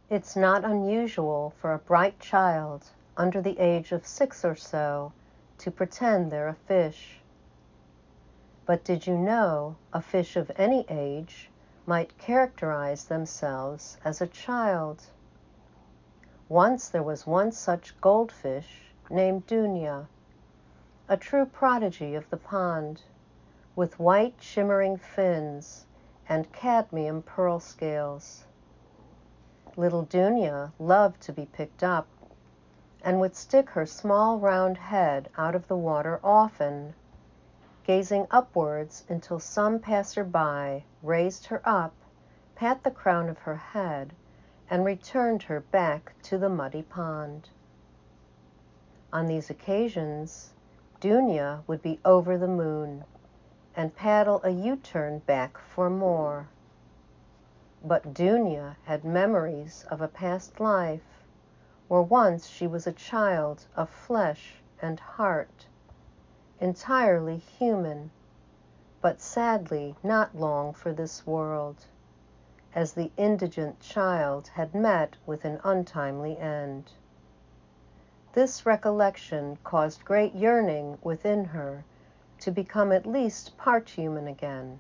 It's not unusual for a bright child under the age of 6 or so to pretend they're a fish. But did you know a fish of any age might characterize themselves as a child? Once there was one such goldfish named Dunya, a true prodigy of the pond, with white shimmering fins and cadmium pearl scales. Little Dunya loved to be picked up, and would stick her small round head out of the water often, gazing upwards until some passer-by raised her up, pat the crown of her head, and returned her back to the muddy pond. On these occasions, Dunya would be over the moon, and paddle a U-turn back for more. But Dunya had memories of a past life, where once she was a child of flesh and heart, entirely human, but sadly not long for this world, as the indigent child had met with an untimely end. This recollection caused great yearning within her to become at least part human again,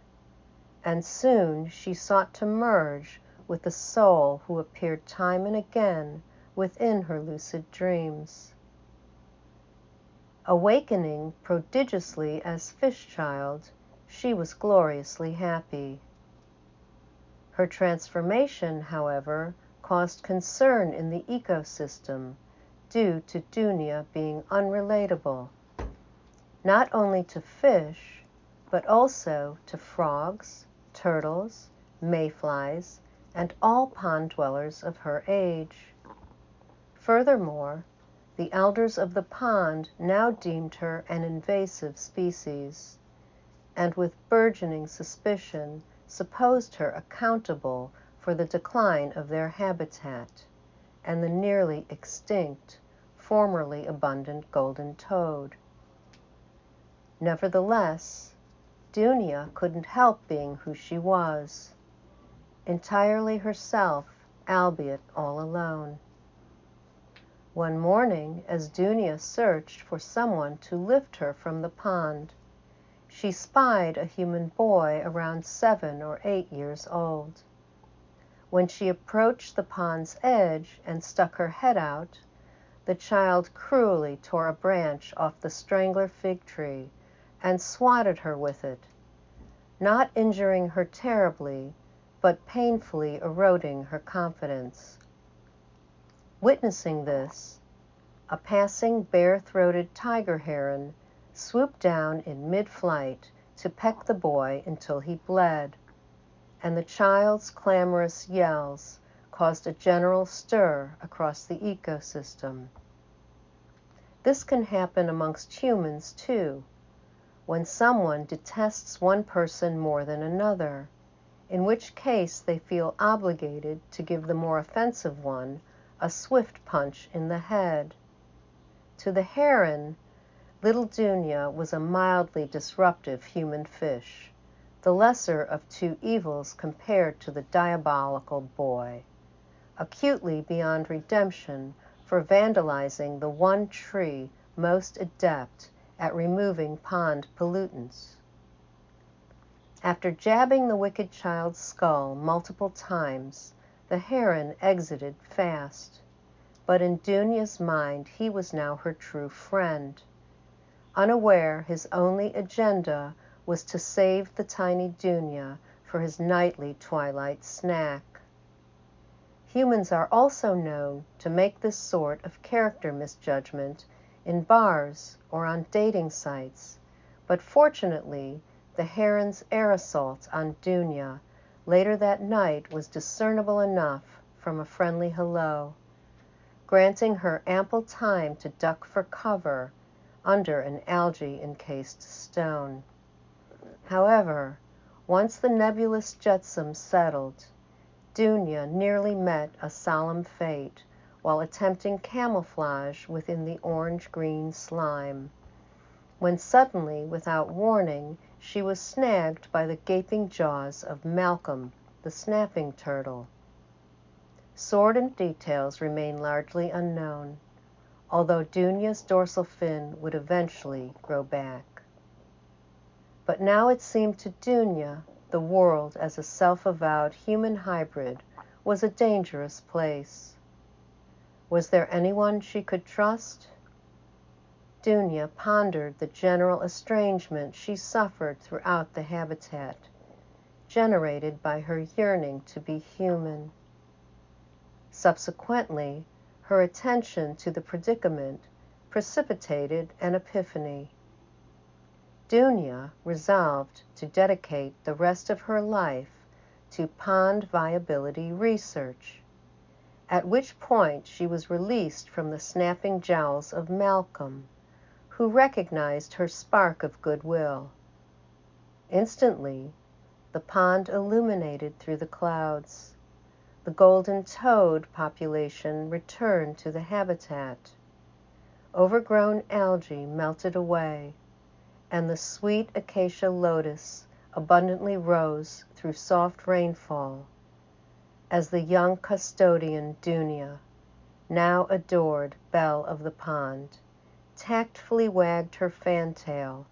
and soon she sought to merge with the soul who appeared time and again within her lucid dreams. Awakening prodigiously as fish-child, she was gloriously happy. Her transformation, however, caused concern in the ecosystem due to Dunya being unrelatable, not only to fish, but also to frogs, turtles, mayflies, and all pond dwellers of her age. Furthermore, the elders of the pond now deemed her an invasive species, and with burgeoning suspicion supposed her accountable for the decline of their habitat and the nearly extinct, formerly abundant golden toad. Nevertheless, Dunya couldn't help being who she was, entirely herself, albeit all alone. One morning, as Dunya searched for someone to lift her from the pond, she spied a human boy around 7 or 8 years old. When she approached the pond's edge and stuck her head out, the child cruelly tore a branch off the strangler fig tree and swatted her with it, not injuring her terribly, but painfully eroding her confidence. Witnessing this, a passing bare-throated tiger heron swooped down in mid-flight to peck the boy until he bled, and the child's clamorous yells caused a general stir across the ecosystem. This can happen amongst humans too, when someone detests one person more than another, in which case they feel obligated to give the more offensive one a swift punch in the head. To the heron, little Dunya was a mildly disruptive human fish, the lesser of two evils compared to the diabolical boy, acutely beyond redemption for vandalizing the one tree most adept at removing pond pollutants. After jabbing the wicked child's skull multiple times, the heron exited fast, but in Dunya's mind he was now her true friend, unaware his only agenda was to save the tiny Dunya for his nightly twilight snack. Humans are also known to make this sort of character misjudgment in bars or on dating sites, but fortunately the heron's air assault on Dunya later that night was discernible enough from a friendly hello, granting her ample time to duck for cover under an algae-encased stone. However, once the nebulous jetsam settled, Dunya nearly met a solemn fate while attempting camouflage within the orange-green slime, when suddenly, without warning, she was snagged by the gaping jaws of Malcolm, the snapping turtle. Sordid details remain largely unknown, although Dunya's dorsal fin would eventually grow back. But now it seemed to Dunya the world as a self-avowed human hybrid was a dangerous place. Was there anyone she could trust? Dunya pondered the general estrangement she suffered throughout the habitat, generated by her yearning to be human. Subsequently, her attention to the predicament precipitated an epiphany. Dunya resolved to dedicate the rest of her life to pond viability research, at which point she was released from the snapping jowls of Malcolm, who recognized her spark of goodwill. Instantly, the pond illuminated through the clouds. The golden toad population returned to the habitat. Overgrown algae melted away, and the sweet acacia lotus abundantly rose through soft rainfall, as the young custodian Dunya, now adored belle of the pond, tactfully wagged her fantail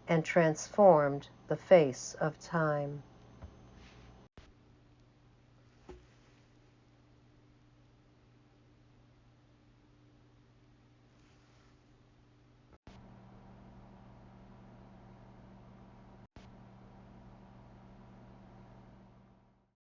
and transformed the face of time.